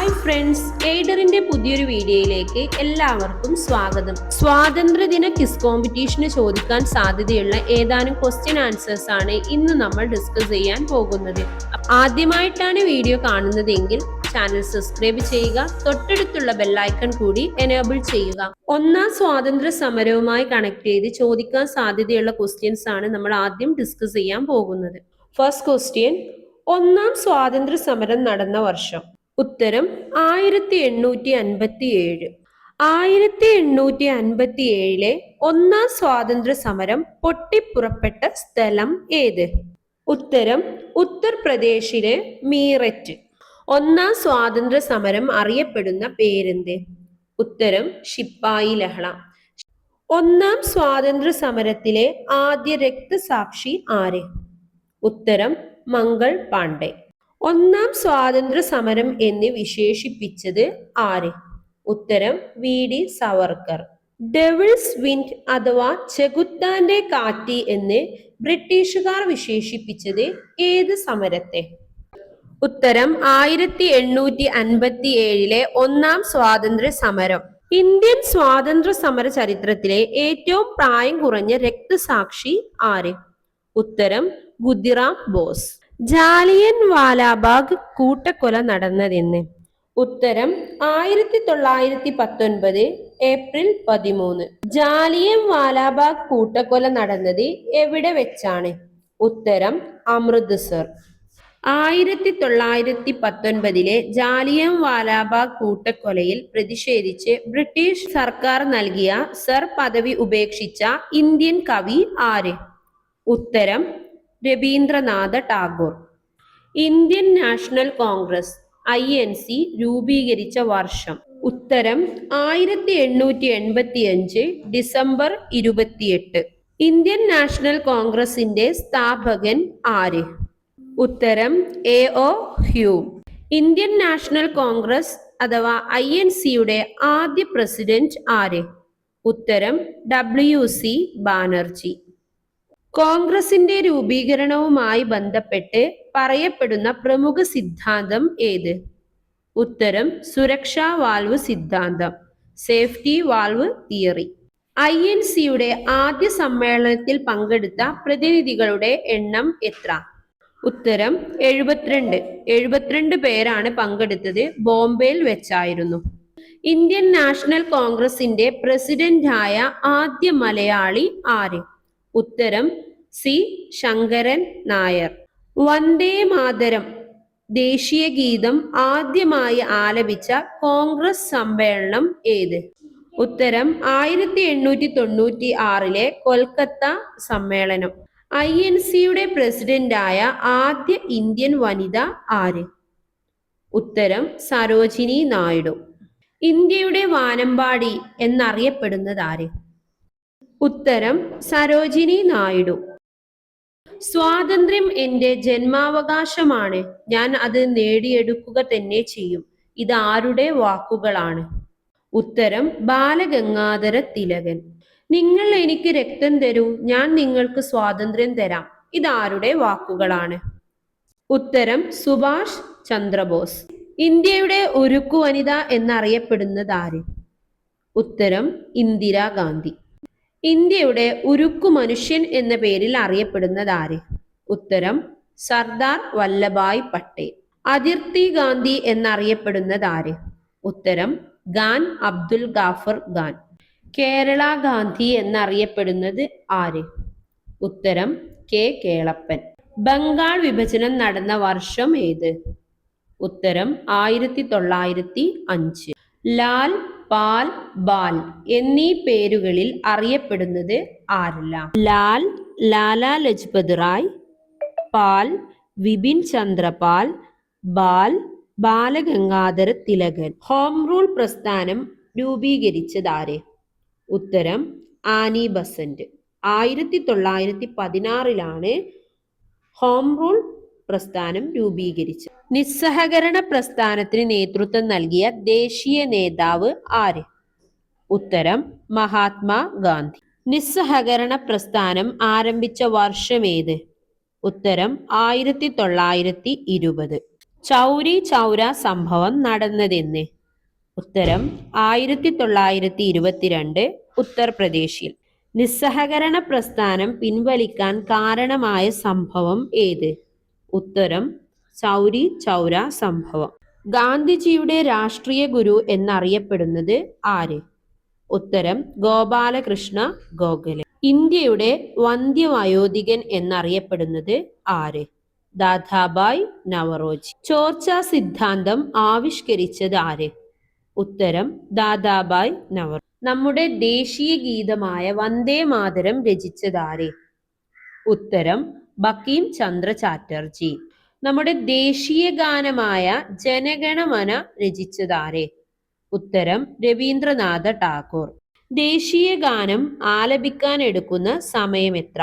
Hi friends, എയ്ഡറിന്റെ പുതിയൊരു വീഡിയോയിലേക്ക് എല്ലാവർക്കും സ്വാഗതം. സ്വാതന്ത്ര്യദിന ക്വിസ് കോമ്പറ്റീഷന് ചോദിക്കാൻ സാധ്യതയുള്ള ഏതാനും ക്വസ്റ്റ്യൻ ആൻസേഴ്സ് ആണ് ഇന്ന് നമ്മൾ ഡിസ്കസ് ചെയ്യാൻ പോകുന്നത്. ആദ്യമായിട്ടാണ് വീഡിയോ കാണുന്നതെങ്കിൽ ചാനൽ സബ്സ്ക്രൈബ് ചെയ്യുക, തൊട്ടടുത്തുള്ള ബെല്ലൈക്കൺ കൂടി എനേബിൾ ചെയ്യുക. ഒന്നാം സ്വാതന്ത്ര്യ സമരവുമായി കണക്ട് ചെയ്ത് ചോദിക്കാൻ സാധ്യതയുള്ള ക്വസ്റ്റ്യൻസ് ആണ് നമ്മൾ ആദ്യം ഡിസ്കസ് ചെയ്യാൻ പോകുന്നത്. ഫസ്റ്റ് ക്വസ്റ്റ്യൻ, ഒന്നാം സ്വാതന്ത്ര്യ സമരം നടന്ന വർഷം. ഉത്തരം 1857. 1857 ഒന്നാം സ്വാതന്ത്ര്യ സമരം പൊട്ടിപ്പുറപ്പെട്ട സ്ഥലം ഏത്? ഉത്തരം ഉത്തർപ്രദേശിലെ മീററ്റ്. ഒന്നാം സ്വാതന്ത്ര്യ സമരം അറിയപ്പെടുന്ന പേരെന്ത്? ഉത്തരം ശിപ്പായി ലഹള. ഒന്നാം സ്വാതന്ത്ര്യ സമരത്തിലെ ആദ്യ രക്തസാക്ഷി ആര്? ഉത്തരം മംഗൾ പാണ്ഡെ. ഒന്നാം സ്വാതന്ത്ര്യ സമരം എന്ന് വിശേഷിപ്പിച്ചത് ആര്? ഉത്തരം വി.ഡി. സവർക്കർ. ഡെവിൾസ് വിൻഡ് അഥവാ ചെകുത്താന്റെ കാറ്റ് എന്ന് ബ്രിട്ടീഷുകാർ വിശേഷിപ്പിച്ചത് ഏത് സമരത്തെ? ഉത്തരം 1857 ഒന്നാം സ്വാതന്ത്ര്യ സമരം. ഇന്ത്യൻ സ്വാതന്ത്ര്യ സമര ചരിത്രത്തിലെ ഏറ്റവും പ്രായം കുറഞ്ഞ രക്തസാക്ഷി ആര്? ഉത്തരം ഖുദിറാം ബോസ്. ജാലിയൻ വാലാബാഗ് കൂട്ടക്കൊല നടന്നതെന്ന്? ഉത്തരം 1919 ഏപ്രിൽ 13. ജാലിയൻ വാലാബാഗ് കൂട്ടക്കൊല നടന്നത് എവിടെ വെച്ചാണ്? ഉത്തരം അമൃത്സർ. 1919 ജാലിയൻ വാലാബാഗ് കൂട്ടക്കൊലയിൽ പ്രതിഷേധിച്ച് ബ്രിട്ടീഷ് സർക്കാർ നൽകിയ സർ പദവി ഉപേക്ഷിച്ച ഇന്ത്യൻ കവി ആര്? ഉത്തരം രവീന്ദ്രനാഥ ടാഗോർ. ഇന്ത്യൻ നാഷണൽ കോൺഗ്രസ് INC രൂപീകരിച്ച വർഷം. ഉത്തരം 1885 ഡിസംബർ 28. ഇന്ത്യൻ നാഷണൽ കോൺഗ്രസിന്റെ സ്ഥാപകൻ ആര്? ഉത്തരം AO ഹ്യൂം. ഇന്ത്യൻ നാഷണൽ കോൺഗ്രസ് അഥവാ INCയുടെ ആദ്യ പ്രസിഡന്റ് ആര്? ഉത്തരം WC ബാനർജി. കോൺഗ്രസിന്റെ രൂപീകരണവുമായി ബന്ധപ്പെട്ട് പറയപ്പെടുന്ന പ്രമുഖ സിദ്ധാന്തം ഏത്? ഉത്തരം സുരക്ഷാ വാൽവ് സിദ്ധാന്തം, സേഫ്റ്റി വാൽവ് തിയറി. INCയുടെ ആദ്യ സമ്മേളനത്തിൽ പങ്കെടുത്ത പ്രതിനിധികളുടെ എണ്ണം എത്ര? ഉത്തരം 72 പേരാണ് പങ്കെടുത്തത്. ബോംബെയിൽ വെച്ചായിരുന്നു. ഇന്ത്യൻ നാഷണൽ കോൺഗ്രസിന്റെ പ്രസിഡന്റായ ആദ്യ മലയാളി ആര്? ഉത്തരം C. ശങ്കരൻ നായർ. വന്ദേ മാതരം ദേശീയ ഗീതം ആദ്യമായി ആലപിച്ച കോൺഗ്രസ് സമ്മേളനം ഏത്? ഉത്തരം 1896 കൊൽക്കത്ത സമ്മേളനം. INCയുടെ പ്രസിഡന്റായ ആദ്യ ഇന്ത്യൻ വനിത ആര്? ഉത്തരം സരോജിനി നായിഡു. ഇന്ത്യയുടെ വാനമ്പാടി എന്നറിയപ്പെടുന്നത് ആര്? ഉത്തരം സരോജിനി നായിഡു. സ്വാതന്ത്ര്യം എന്റെ ജന്മാവകാശമാണ്, ഞാൻ അത് നേടിയെടുക്കുക തന്നെ ചെയ്യും. ഇത് ആരുടെ വാക്കുകളാണ്? ഉത്തരം ബാലഗംഗാധര തിലകൻ. നിങ്ങൾ എനിക്ക് രക്തം തരൂ, ഞാൻ നിങ്ങൾക്ക് സ്വാതന്ത്ര്യം തരാം. ഇത് ആരുടെ വാക്കുകളാണ്? ഉത്തരം സുഭാഷ് ചന്ദ്രബോസ്. ഇന്ത്യയുടെ ഉരുക്കു വനിത എന്നറിയപ്പെടുന്നത് ആര്? ഉത്തരം ഇന്ദിരാഗാന്ധി. ഇന്ത്യയുടെ ഉരുക്കു മനുഷ്യൻ എന്ന പേരിൽ അറിയപ്പെടുന്നത് ആര്? ഉത്തരം സർദാർ വല്ലഭായ് പട്ടേൽ. അതിർത്തി ഗാന്ധി എന്നറിയപ്പെടുന്നത് ആര്? ഉത്തരം ഖാൻ അബ്ദുൽ ഗാഫർ ഖാൻ. കേരള ഗാന്ധി എന്നറിയപ്പെടുന്നത് ആര്? ഉത്തരം K. കേളപ്പൻ. ബംഗാൾ വിഭജനം നടന്ന വർഷം ഏത്? ഉത്തരം 1905. ലാൽ, പാൽ, ബാൽ എന്നീ പേരുകളിൽ അറിയപ്പെടുന്നത് ആരെല്ലാം? ലാൽ ലാലാ ലജ്പത് റായ്, പാൽ വിപിൻ ചന്ദ്രപാൽ, ബാൽ ബാലഗംഗാധര തിലകൻ. ഹോം റൂൾ പ്രസ്ഥാനം രൂപീകരിച്ചതാര്? ഉത്തരം ആനി ബസന്റ്. 1916 ഹോം റൂൾ പ്രസ്ഥാനം രൂപീകരിച്ചത്. നിസ്സഹകരണ പ്രസ്ഥാനത്തിന് നേതൃത്വം നൽകിയ ദേശീയ നേതാവ് ആര്? ഉത്തരം മഹാത്മാ ഗാന്ധി. നിസ്സഹകരണ പ്രസ്ഥാനം ആരംഭിച്ച വർഷം ഏത്? ഉത്തരം 1920. ചൗരി ചൗര സംഭവം നടന്നതെന്ന്? ഉത്തരം 1922 ഉത്തർപ്രദേശിൽ. നിസ്സഹകരണ പ്രസ്ഥാനം പിൻവലിക്കാൻ കാരണമായ സംഭവം ഏത്? ഉത്തരം ചൗരി ചൗര സംഭവം. ഗാന്ധിജിയുടെ രാഷ്ട്രീയ ഗുരു എന്നറിയപ്പെടുന്നത് ആര്? ഉത്തരം ഗോപാലകൃഷ്ണ ഗോഖലെ. ഇന്ത്യയുടെ വന്ധ്യവയോധികൻ എന്നറിയപ്പെടുന്നത് ആര്? ദാദാഭായ് നവറോജി. ചോർച്ചാ സിദ്ധാന്തം ആവിഷ്കരിച്ചത് ആര്? ഉത്തരം ദാദാഭായ് നവറോജി. നമ്മുടെ ദേശീയ ഗീതമായ വന്ദേ മാതരം രചിച്ചതാര്? ഉത്തരം ബങ്കിം ചന്ദ്ര ചാറ്റർജി. നമ്മുടെ ദേശീയ ഗാനമായ ജനഗണമന രചിച്ചതാര്? ഉത്തരം രവീന്ദ്രനാഥ ടാഗോർ. ദേശീയ ഗാനം ആലപിക്കാൻ എടുക്കുന്ന സമയം എത്ര?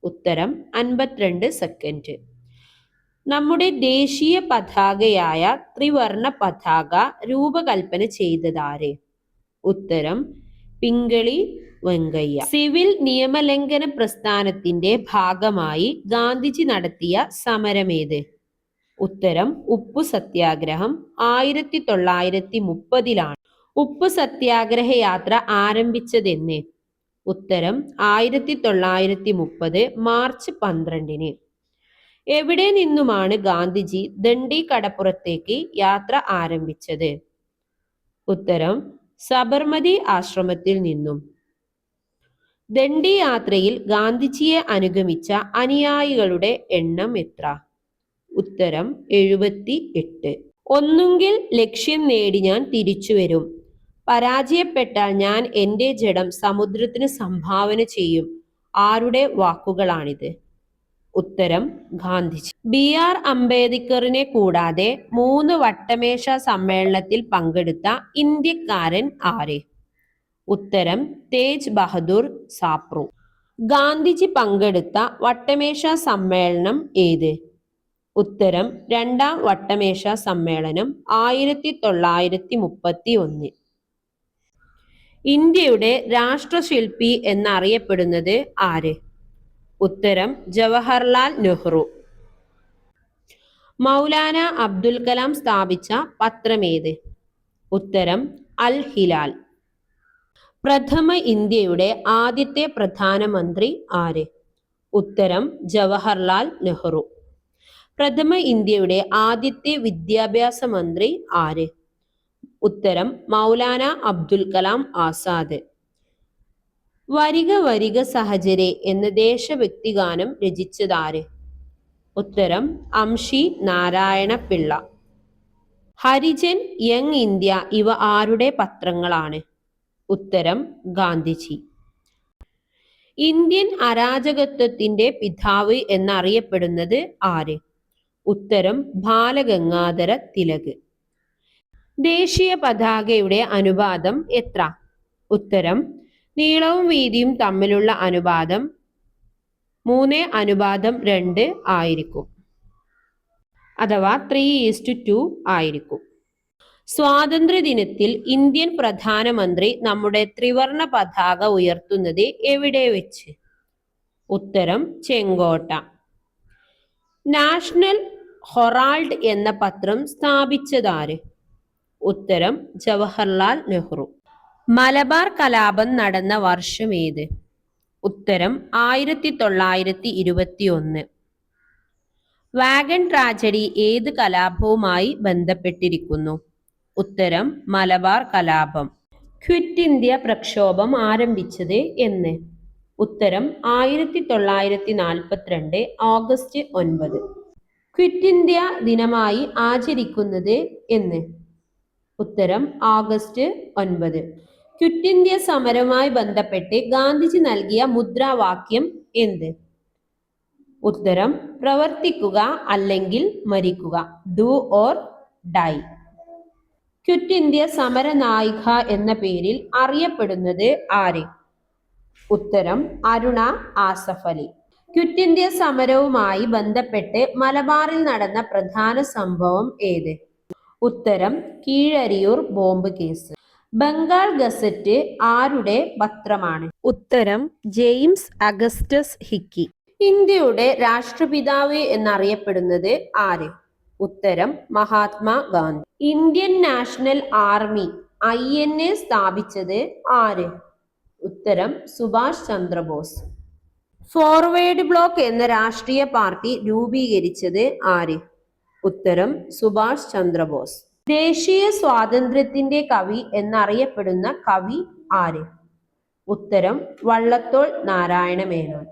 ഉത്തരം 52 സെക്കൻഡ്. നമ്മുടെ ദേശീയ പതാകയായ ത്രിവർണ പതാക രൂപകൽപ്പന ചെയ്തതാര്? ഉത്തരം പിംഗളി വെങ്കയ്യ. സിവിൽ നിയമലംഘന പ്രസ്ഥാനത്തിന്റെ ഭാഗമായി ഗാന്ധിജി നടത്തിയ സമരമേത്? ഉത്തരം ഉപ്പു സത്യാഗ്രഹം 1930 ഉപ്പു സത്യാഗ്രഹ യാത്ര ആരംഭിച്ചതെന്ന്? ഉത്തരം 1930 മാർച്ച് 12. എവിടെ നിന്നുമാണ് ഗാന്ധിജി ദണ്ഡി കടപ്പുറത്തേക്ക് യാത്ര ആരംഭിച്ചത്? ഉത്തരം സബർമതി ആശ്രമത്തിൽ നിന്നും. ദണ്ഡി യാത്രയിൽ ഗാന്ധിജിയെ അനുഗമിച്ച അനുയായികളുടെ എണ്ണം എത്ര? ഉത്തരം 78. ഒന്നുകിൽ ലക്ഷ്യം നേടി ഞാൻ തിരിച്ചു വരും, പരാജയപ്പെട്ടാൽ ഞാൻ എൻ്റെ ജഡം സമുദ്രത്തിന് സംഭാവന ചെയ്യും. ആരുടെ വാക്കുകളാണിത്? ഉത്തരം ഗാന്ധിജി. BR അംബേദ്കറിനെ കൂടാതെ 3 വട്ടമേശ സമ്മേളനത്തിൽ പങ്കെടുത്ത ഇന്ത്യക്കാരൻ ആര്? ഉത്തരം തേജ് ബഹദൂർ സാപ്രു. ഗാന്ധിജി പങ്കെടുത്ത വട്ടമേശ സമ്മേളനം ഏത്? ഉത്തരം 2ാം വട്ടമേശ സമ്മേളനം 1931. ഇന്ത്യയുടെ രാഷ്ട്രശില്പി എന്നറിയപ്പെടുന്നത് ആര്? ഉത്തരം ജവഹർലാൽ നെഹ്റു. മൗലാന അബ്ദുൽ കലാം സ്ഥാപിച്ച പത്രമേത്? ഉത്തരം അൽ ഹിലാൽ. പ്രഥമ ഇന്ത്യയുടെ ആദ്യത്തെ പ്രധാനമന്ത്രി ആര്? ഉത്തരം ജവഹർലാൽ നെഹ്റു. പ്രഥമ ഇന്ത്യയുടെ ആദ്യത്തെ വിദ്യാഭ്യാസ മന്ത്രി ആര്? ഉത്തരം മൗലാന അബ്ദുൽ കലാം ആസാദ്. വരിക വരിക സഹചരെ എന്ന ദേശഭക്തി ഗാനം രചിച്ചതാര്? ഉത്തരം അംഷി നാരായണ പിള്ള. ഹരിജൻ, യങ് ഇന്ത്യ ഇവ ആരുടെ പത്രങ്ങളാണ്? ഉത്തരം ഗാന്ധിജി. ഇന്ത്യൻ അരാജകത്വത്തിന്റെ പിതാവ് എന്നറിയപ്പെടുന്നത് ആര്? ഉത്തരം ബാലഗംഗാധര തിലക്. ദേശീയ പതാകയുടെ അനുപാതം എത്ര? ഉത്തരം നീളവും വീതിയും തമ്മിലുള്ള അനുപാതം 3:2 ആയിരിക്കും, അഥവാ 3:2 ആയിരിക്കും. സ്വാതന്ത്ര്യദിനത്തിൽ ഇന്ത്യൻ പ്രധാനമന്ത്രി നമ്മുടെ ത്രിവർണ പതാക ഉയർത്തുന്നത് എവിടെ വെച്ച്? ഉത്തരം ചെങ്കോട്ട. നാഷണൽ ഹൊറാൾഡ് എന്ന പത്രം സ്ഥാപിച്ചതാര്? ഉത്തരം ജവഹർലാൽ നെഹ്റു. മലബാർ കലാപം നടന്ന വർഷം ഏത്? ഉത്തരം 1921. വാഗൺ ട്രാജഡി ഏത് കലാപവുമായി ബന്ധപ്പെട്ടിരിക്കുന്നു? ഉത്തരം മലബാർ കലാപം. ക്വിറ്റ് ഇന്ത്യ പ്രക്ഷോഭം ആരംഭിച്ചത് എന്ന്? ഉത്തരം 1942 ഓഗസ്റ്റ് 9. ക്വിറ്റ് ഇന്ത്യ ദിനമായി ആചരിക്കുന്നത് എന്ന്? ഉത്തരം ഓഗസ്റ്റ് 9. ക്വിറ്റ് ഇന്ത്യ സമരവുമായി ബന്ധപ്പെട്ട് ഗാന്ധിജി നൽകിയ മുദ്രാവാക്യം എന്ത്? ഉത്തരം പ്രവർത്തിക്കുക അല്ലെങ്കിൽ മരിക്കുക, do or die. Quit India സമര നായിക എന്ന പേരിൽ അറിയപ്പെടുന്നത് ആര്? ഉത്തരം അരുണ ആസഫ് അലി. ക്വിറ്റ് ഇന്ത്യ സമരവുമായി ബന്ധപ്പെട്ട് മലബാറിൽ നടന്ന പ്രധാന സംഭവം ഏത്? ഉത്തരം Keezhariyur bomb case. Bengal gazette ആരുടെ പത്രമാണ്? ഉത്തരം ജെയിംസ് അഗസ്റ്റസ് ഹിക്കി. ഇന്ത്യയുടെ രാഷ്ട്രപിതാവ് എന്നറിയപ്പെടുന്നത് ആര്? ഉത്തരം Mahatma Gandhi. Indian national army INA സ്ഥാപിച്ചത് ആര്? ഉത്തരം സുഭാഷ് ചന്ദ്രബോസ്. ഫോർവേഡ് ബ്ലോക്ക് എന്ന രാഷ്ട്രീയ പാർട്ടി രൂപീകരിച്ചത് ആര്? ഉത്തരം സുഭാഷ് ചന്ദ്രബോസ്. ദേശീയ സ്വാതന്ത്ര്യത്തിന്റെ കവി എന്നറിയപ്പെടുന്ന കവി ആര്? ഉത്തരം വള്ളത്തോൾ നാരായണ മേനോൻ.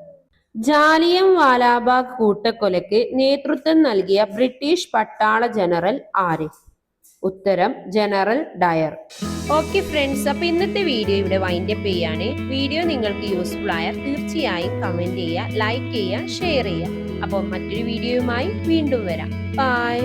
ജാലിയൻ വാലാബാഗ് കൂട്ടക്കൊലയ്ക്ക് നേതൃത്വം നൽകിയ ബ്രിട്ടീഷ് പട്ടാള ജനറൽ ആര്? ഉത്തരം ജനറൽ ഡയർ. ഓക്കെ ഫ്രണ്ട്സ്, അപ്പൊ ഇന്നത്തെ വീഡിയോ ഇവിടെ വൈൻഡപ്പ് ചെയ്യാണ്. വീഡിയോ നിങ്ങൾക്ക് യൂസ്ഫുൾ ആയാൽ തീർച്ചയായും കമന്റ് ചെയ്യുക, ലൈക്ക് ചെയ്യുക, ഷെയർ ചെയ്യുക. അപ്പോൾ മറ്റൊരു വീഡിയോയുമായി വീണ്ടും വരാം. ബൈ.